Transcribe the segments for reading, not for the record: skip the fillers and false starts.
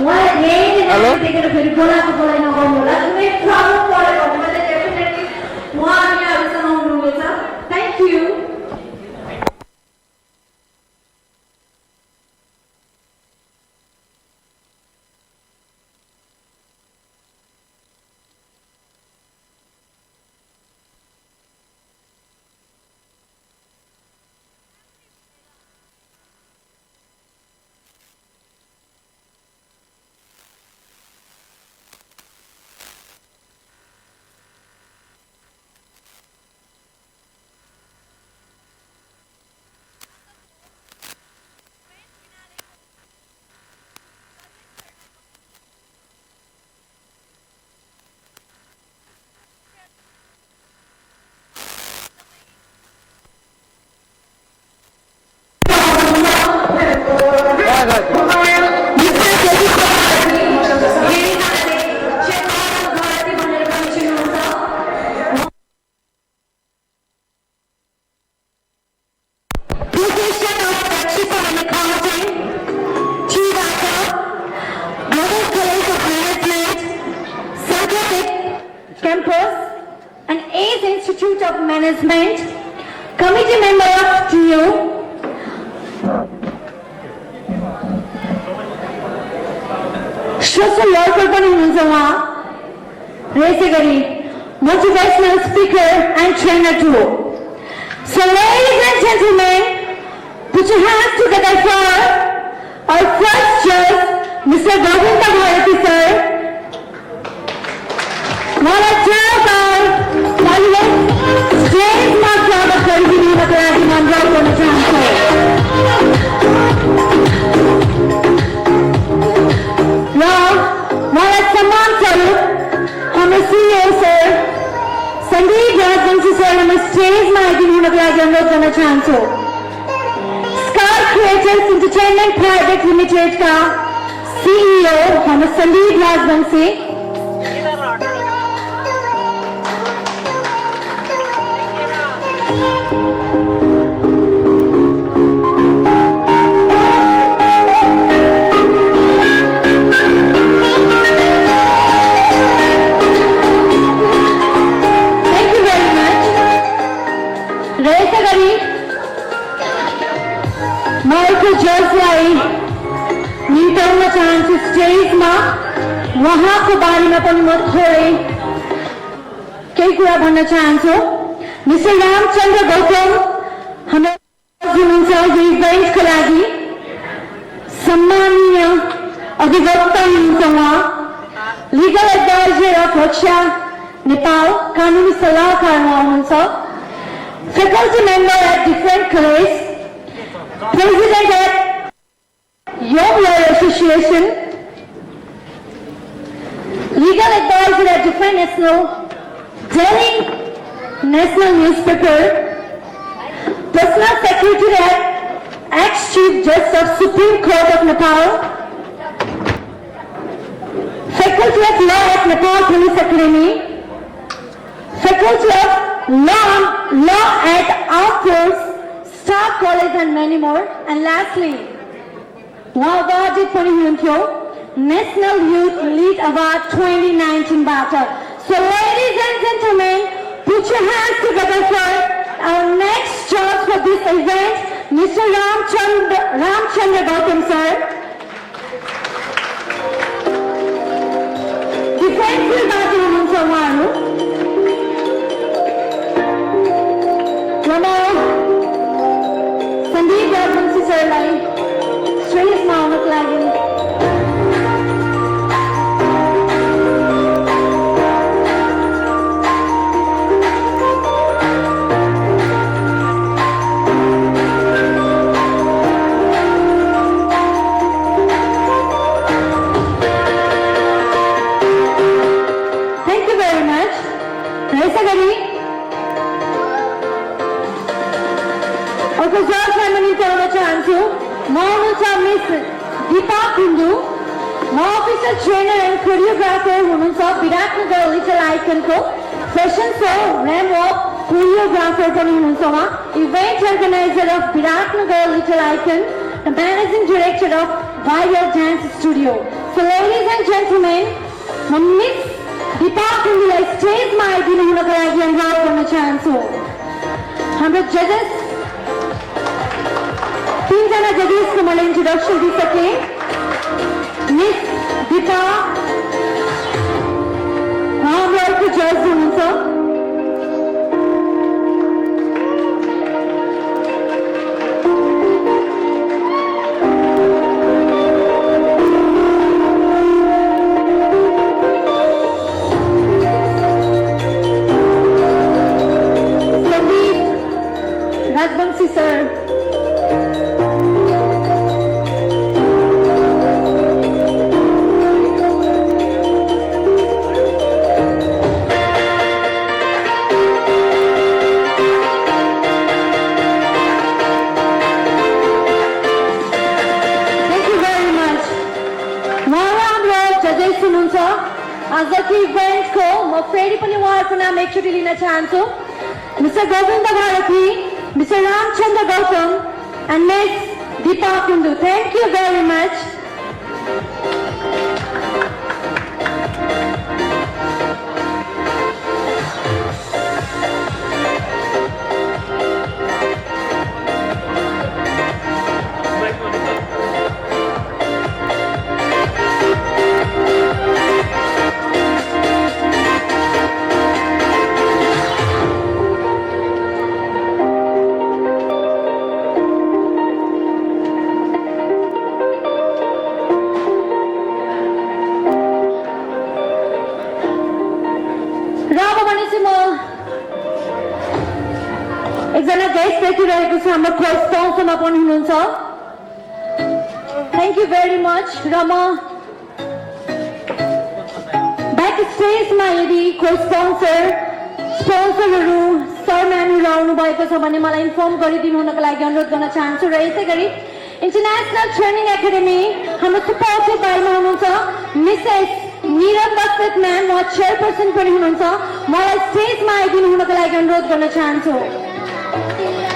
Hello Thank you. Campus and ACE Institute of Management, Committee Member of TU, Social Worker Panunzawa, Resegari, Motivational Speaker and Trainer too. So ladies and gentlemen, put your hands together for our first judge, Mr. Govinda Bharati sir. What a job! Stage my job of Karhini Makarati Mandra on the transfer. Now, what a Saman Saru, I'm a CEO sir. Sandeep Rajvanshi sir, I'm a stage my Karhini Makarati on the transfer. Scar Creators Entertainment Private Limited का CEO, I'm a Sandeep Rajvanshi. वहाँ को बारे में अपन मत थोड़े कई कुरा भन्न चाहन्छु मिस्टर रामचन्द्र गौतम हमें हुनुहुन्छ यो इभेन्टको लागि सम्माननीय अधिवक्ता हुनुहुन्छ उहाँ legal advisor of Raksha Nepal कानुनी सल्लाहकार हुनुहुन्छ faculty member at different college president at young lawyer association legal advisor at different Delhi National Newspaper, personal secretary at ex-chief justice of Supreme Court of Nepal, faculty of law at Nepal Police Academy, faculty of law at Armed Force Staff College and many more. And lastly, awarded पनि National Youth Lead Award 2019 Bata. So ladies and gentlemen, put your hands together for our next judge for this event, Mr. Ramchandra Gautam sir. Defensive Bata हुनुहुन्छ उहाँहरु Rama Sandeep Rajvanshi सरलाई स्टेजमा आउनको लागि trainer and choreographer हुनुहुन्छ Viratnagar little icon को fashion show RAM walk choreographer पनि हुनुहुन्छ उहाँ event organiser of Viratnagar little icon the managing director of Warrior Dance Studio. So ladies and gentlemen, Miss Deepa Kunduलाई स्टेजमा आइदिनु हुनका लागि अनुरोध गर्न चाहन्छु। हाम्रो जजेस तीनजना जजेसको मैले इन्ट्रोडक्सन दिइसके। मिस दिपा हाम्रो अर्को जज हुनुहुन्छ। Rajbansi sir. आजको इभेन्टको म फेरि पनि उहाँहरूको नाम एकचोटि लिन चाहन्छु। Mister Govind Bharati, Mr. Ramchandra Gautam and Ms. Deepa Kundu. Thank you very much. एकजना गेस्ट देखिरहेको छ हाम्रो फर्स्ट स्पोन्सरमा पनि हुनुहुन्छ। Thank you very much. र म ब्याक स्टेजमा यदि कोही स्पोन्सरहरू सर म्यामहरू आउनु भएको छ भने मलाई इन्फर्म गरिदिनु हुनको लागि अनुरोध गर्न चाहन्छु। र यसै गरी इन्टरनेसनल ट्रेनिङ एकाडेमी हाम्रो सुपरसिट बारेमा हुनुहुन्छ मिसेस निरम बस्नेत म्याम, उहाँ चेयरपर्सन पनि हुनुहुन्छ। मलाई स्टेजमा आइदिनु हुनको लागि अनुरोध गर्न चाहन्छु।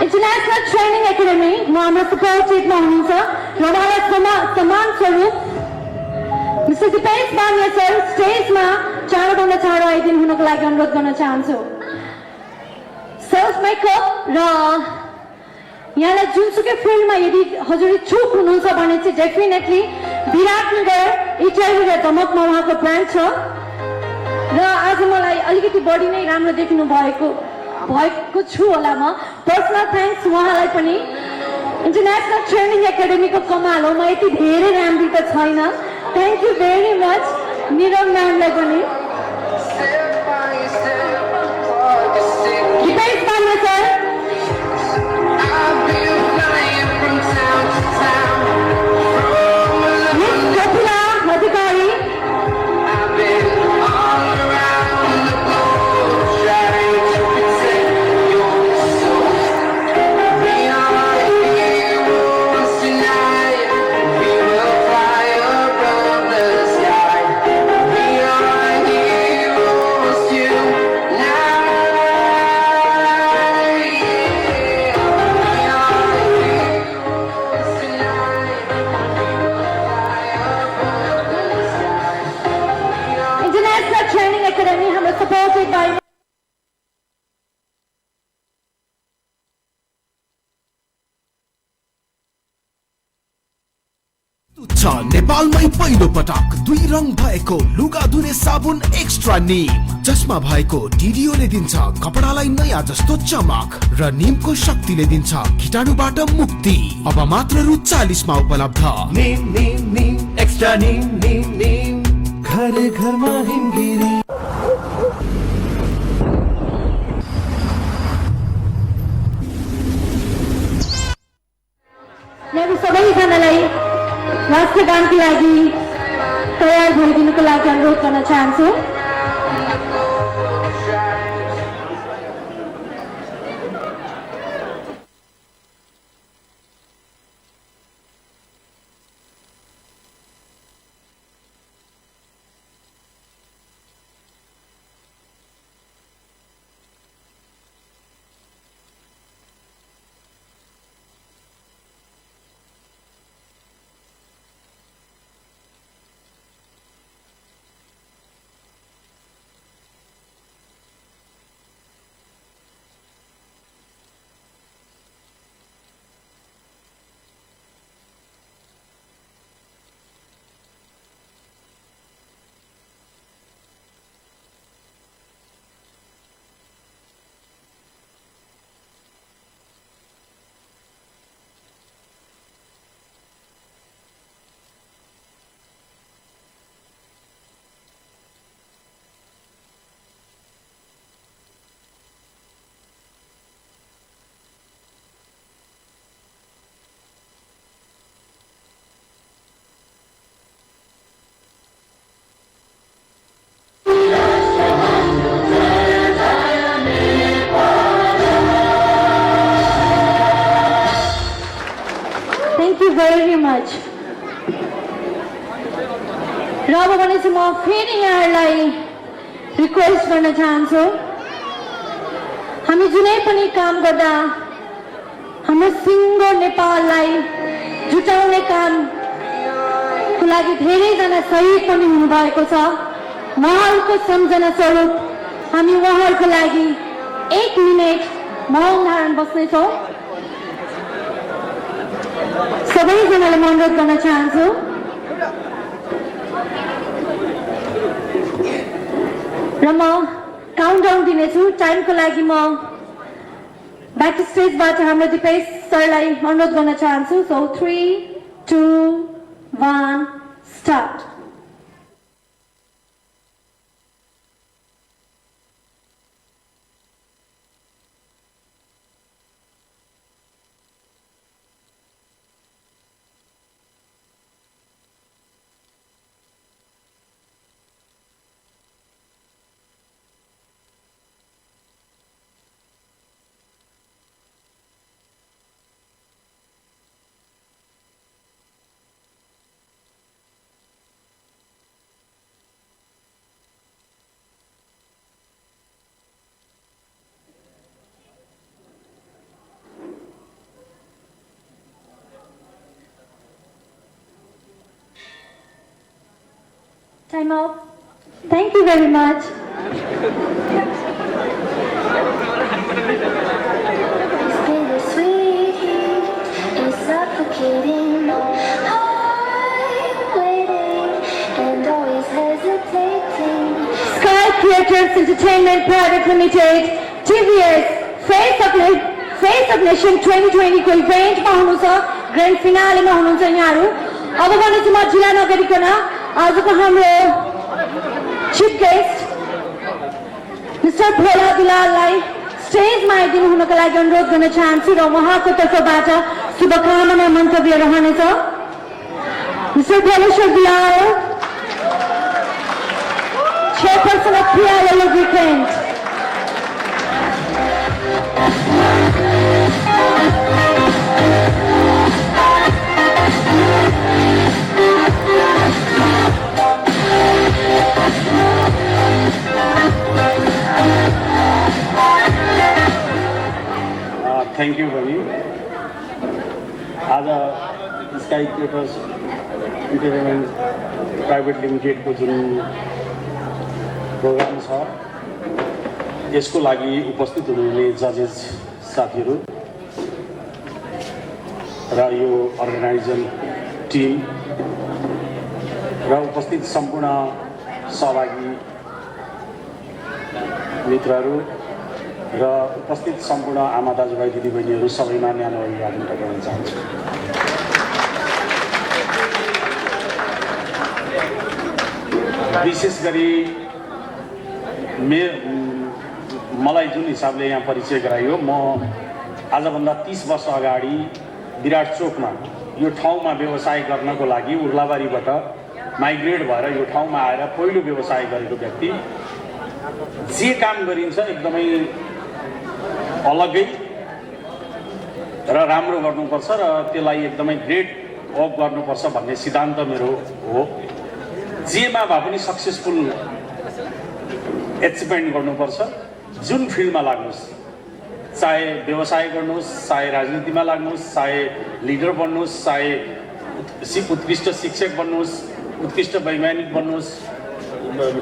इन्टरनेसनल ट्रेनिङ एकाडेमी म हाम्रो सुपरसिटमा हुनुहुन्छ र उहाँलाई सम्मान स्वरूप मिस्टर दिपेश बानिया सर स्टेजमा चाँडोभन्दा चाँडो आइदिनु हुनको लागि अनुरोध गर्न चाहन्छु। सेल्फ मेकअप र यहाँलाई जुनसुकै फिल्डमा यदि हजुर इच्छुक हुनुहुन्छ भने चाहिँ डेफिनेटली विराटनगर इटाली र दमकमा उहाँको ब्रान्च छ। र आज मलाई अलिकति बढी नै राम्रो देखिनु भएको छु होला। म पर्सनल थ्याङ्क्स उहाँलाई पनि। इन्टरनेसनल ट्रेनिङ एकाडेमीको कमाल हो, म यति धेरै राम्री त छैन। थ्याङ्क यू भेरी मच निरम म्यामलाई पनि। दिपेश बानिया सर, मिस कपिला अधिकारी, नेपालमै पहिलो पटक 2 रङ भएको लुगा धुने साबुन एक्स्ट्रा नीम, जसमा भएको डिडिओले दिन्छ कपडालाई नयाँ जस्तो चमक र नीमको शक्तिले दिन्छ कीटाणुबाट मुक्ति। अब मात्र रु 40 मा उपलब्ध। नीम नीम नीम एक्स्ट्रा नीम नीम नीम, घर घरमा हिमगिरी। सबैजनालाई राष्ट्रगानको लागि तयार भइदिनुको लागि अनुरोध गर्न चाहन्छु। र अब भने चाहिँ म फेरि यहाँहरूलाई रिक्वेस्ट गर्न चाहन्छु, हामी जुनै पनि काम गर्दा हाम्रो सिङ्गो नेपाललाई जुटाउने कामको लागि धेरैजना शहीद पनि हुनुभएको छ। उहाँहरूको सम्झना स्वरूप हामी उहाँहरूको लागि 1 मिनेट मौन धारण बस्नेछौँ। सबैजनालाई म अनुरोध गर्न चाहन्छु। र म काउन्टडाउन दिनेछु। टाइमको लागि म ब्याक स्टेजबाट हाम्रो दिपेश सरलाई अनुरोध गर्न चाहन्छु। सो 3, 2, 1 start. Time out. Thank you very much. It's bittersweet, it's suffocating. I'm waiting and always hesitating. Sky Creators Entertainment Private Limited, TVS, Face of Nation 2020 को इभेन्टमा हुनुहुन्छ, ग्रान्ड फिनालेमा हुनुहुन्छ यहाँहरू। अब भने चाहिँ म जिल्ला नगरिकन आजको हाम्रो चिफ गेस्ट मिस्टर भोला बिलाललाई स्टेजमा आइदिनु हुनको लागि अनुरोध गर्न चाहन्छु र उहाँको तर्फबाट शुभकामना मन्तव्य रहनेछ। Mister Bholeshwar Bilal, chairperson of PIL Lubricant. Thank you, Bani. आज स्काई क्रिएटर्स इन्टरटेनमेन्ट प्राइभेट लिमिटेडको जुन प्रोग्राम छ यसको लागि उपस्थित हुनुहुने जजेस साथीहरू र यो अर्गनाइजर टिम र उपस्थित सम्पूर्ण सहभागी मित्रहरू र उपस्थित सम्पूर्ण आमा दाजुभाइ दिदीबहिनीहरू सबैमा न्यानो अभिवादन टक्राउन चाहन्छु। विशेष गरी मलाई जुन हिसाबले यहाँ परिचय गराइयो, म आजभन्दा 30 वर्ष अगाडि विराट चोकमा यो ठाउँमा व्यवसाय गर्नको लागि उर्लाबारीबाट माइग्रेट भएर यो ठाउँमा आएर पहिलो व्यवसाय गरेको व्यक्ति। जे काम गरिन्छ एकदमै अलगै र राम्रो गर्नुपर्छ र त्यसलाई एकदमै ग्रेट वर्क गर्नुपर्छ भन्ने सिद्धान्त मेरो हो। जेमा भए पनि सक्सेसफुल एचिभमेन्ट गर्नुपर्छ। जुन फिल्डमा लाग्नुहोस्, चाहे व्यवसाय गर्नुहोस्, चाहे राजनीतिमा लाग्नुहोस्, चाहे लिडर बन्नुहोस्, चाहे उत्कृष्ट शिक्षक बन्नुहोस्, उत्कृष्ट वैज्ञानिक बन्नुहोस्,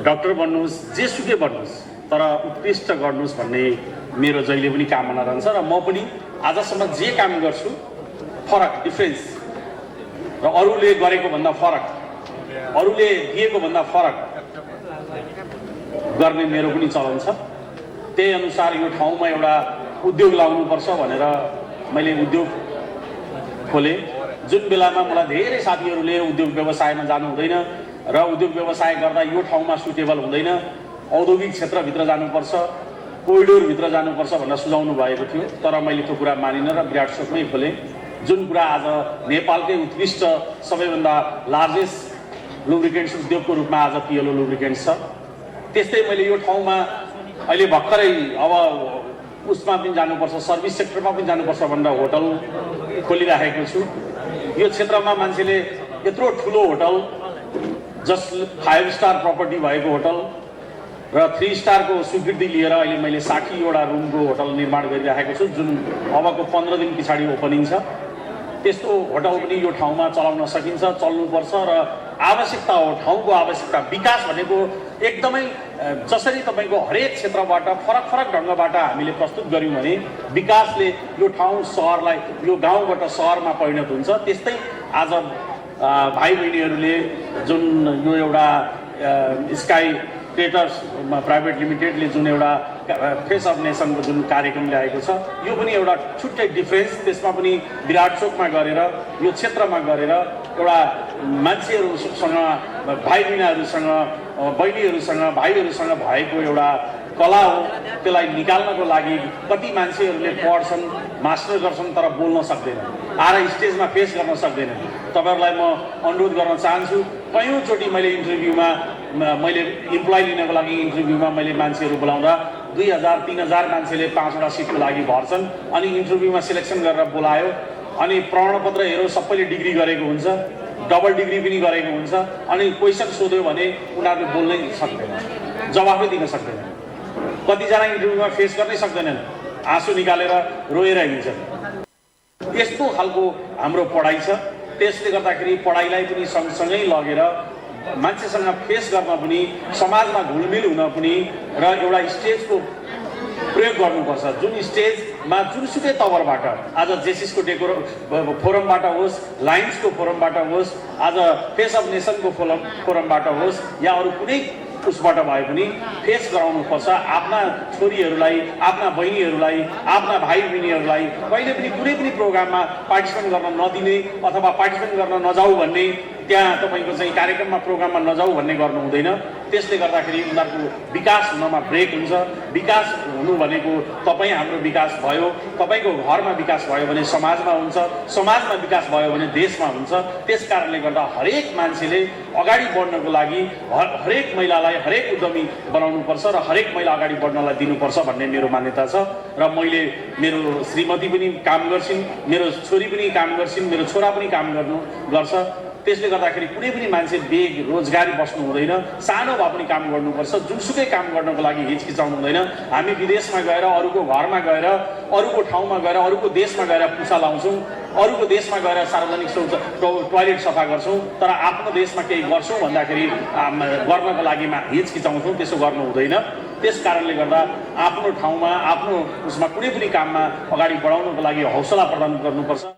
डाक्टर बन्नुहोस्, जेसुकै बन्नुहोस्, तर उत्कृष्ट गर्नुहोस् भन्ने मेरो जहिले पनि कामना रहन्छ। र म पनि आजसम्म जे काम गर्छु फरक डिफ्रेन्स र अरूले गरेको भन्दा फरक, अरूले दिएको भन्दा फरक गर्ने मेरो पनि चलन छ। त्यही अनुसार यो ठाउँमा एउटा उद्योग लाउनुपर्छ भनेर मैले उद्योग खोलेँ। जुन बेलामा मलाई धेरै साथीहरूले उद्योग व्यवसायमा जानु हुँदैन र उद्योग व्यवसाय गर्दा यो ठाउँमा सुटेबल हुँदैन, औद्योगिक क्षेत्रभित्र जानुपर्छ, कोरिडोरभित्र जानुपर्छ भनेर सुझाउनु भएको थियो। तर मैले त्यो कुरा मानिनँ र विराट चोकमै खोलेँ। जुन कुरा आज नेपालकै उत्कृष्ट सबैभन्दा लार्जेस्ट लुब्रिकेन्ट्स उद्योगको रूपमा आज पिएलओ लुब्रिकेन्ट्स छ। त्यस्तै मैले यो ठाउँमा अहिले भर्खरै अब उसमा पनि जानुपर्छ, सर्भिस सेक्टरमा पनि जानुपर्छ भनेर होटल खोलिराखेको छु। यो क्षेत्रमा मान्छेले यत्रो ठुलो होटल जस 5 स्टार प्रपर्टी भएको होटल र 3 स्टारको स्वीकृति लिएर अहिले मैले 60वटा रुमको होटल निर्माण गरिरहेको छु, जुन अबको 15 दिन पछाडि ओपनिङ छ। त्यस्तो होटल पनि यो ठाउँमा चलाउन सकिन्छ, चल्नुपर्छ र आवश्यकता हो, ठाउँको आवश्यकता। विकास भनेको एकदमै जसरी तपाईँको हरेक क्षेत्रबाट फरक फरक ढङ्गबाट हामीले प्रस्तुत गऱ्यौँ भने विकासले यो ठाउँ सहरलाई, यो गाउँबाट सहरमा परिणत हुन्छ। त्यस्तै आज भाइ बहिनीहरूले जुन यो एउटा स्काई क्रिएटर्स प्राइभेट लिमिटेडले जुन एउटा फेस अफ नेसनको जुन कार्यक्रम ल्याएको छ, यो पनि एउटा छुट्टै डिफरेन्स। त्यसमा पनि विराट चोकमा गरेर, यो क्षेत्रमा गरेर एउटा मान्छेहरूसँग, भाइ बहिनीहरूसँग भाइहरूसँग भएको एउटा कला हो। त्यसलाई निकाल्नको लागि कति मान्छेहरूले पढ्छन्, मास्टर गर्छन्, तर बोल्न सक्दैनन्, आएर स्टेजमा फेस गर्न सक्दैनन्। तपाईँहरूलाई म अनुरोध गर्न चाहन्छु, कयौँचोटि मैले इन्टरभ्यूमा, मैले इम्प्लोइ लिनको लागि इन्टरभ्यूमा मैले मान्छेहरू बोलाउँदा 2000-3000 मान्छेले 5वटा सिटको लागि भर्छन्, अनि इन्टरभ्यूमा सिलेक्सन गरेर बोलायो। अनि प्रमाणपत्र हेरौँ, सबैले डिग्री गरेको हुन्छ, डबल डिग्री पनि गरेको हुन्छ। अनि क्वेसन सोध्यो भने उनीहरूले बोल्नै सक्दैन, जवाफै दिन सक्दैन। कतिजना इन्टरभ्यूमा फेस गर्नै सक्दैनन्, आँसु निकालेर रोएर हिँड्छन्। यस्तो खालको हाम्रो पढाइ छ। त्यसले गर्दाखेरि पढाइलाई पनि सँगसँगै लगेर मान्छेसँग फेस गर्न पनि, समाजमा घुलमिल हुन पनि र एउटा स्टेजको प्रयोग गर्नुपर्छ। जुन स्टेजमा जुनसुकै तवरबाट, आज जेसिसको फोरमबाट होस्, लाइन्सको फोरमबाट होस्, आज फेस अफ नेसनको फोरमबाट होस्, या अरू कुनै उसबाट भए पनि फेस गराउनुपर्छ। आफ्ना छोरीहरूलाई, आफ्ना बहिनीहरूलाई, आफ्ना भाइ बहिनीहरूलाई कहिले पनि कुनै पनि प्रोग्राममा पार्टिसिपेट गर्न नदिने अथवा पार्टिसिपेट गर्न नजाऊ भन्ने, त्यहाँ तपाईँको चाहिँ कार्यक्रममा प्रोग्राममा नजाऊ भन्ने गर्नु हुँदैन। त्यसले गर्दाखेरि उनीहरूको विकास हुनमा ब्रेक हुन्छ। विकास हुनु भनेको तपाईँ हाम्रो विकास भयो, तपाईँको घरमा विकास भयो भने समाजमा हुन्छ, समाजमा विकास भयो भने देशमा हुन्छ। त्यस कारणले गर्दा हरेक मान्छेले अगाडि बढ्नको लागि हरेक महिलालाई हरेक उद्यमी बनाउनुपर्छ र हरेक महिला अगाडि बढ्नलाई दिनुपर्छ भन्ने मेरो मान्यता छ। र मैले, मेरो श्रीमती पनि काम गर्छिन्, मेरो छोरी पनि काम गर्छिन्, मेरो छोरा पनि काम गर्छ। त्यसले गर्दाखेरि कुनै पनि मान्छे बेरोजगारी बस्नु हुँदैन, सानो भए पनि काम गर्नुपर्छ। जुनसुकै काम गर्नको लागि हिचकिचाउनु हुँदैन। हामी विदेशमा गएर, अरूको घरमा गएर, अरूको ठाउँमा गएर, अरूको देशमा गएर पुछा लाउँछौँ, अरूको देशमा गएर सार्वजनिक टोयलेट सफा गर्छौँ, तर आफ्नो देशमा केही गर्छौँ भन्दाखेरि गर्नको लागि हिचकिचाउँछौँ। त्यसो गर्नु हुँदैन। त्यस कारणले गर्दा आफ्नो ठाउँमा, आफ्नो उसमा कुनै पनि काममा अगाडि बढाउनको लागि हौसला प्रदान गर्नुपर्छ।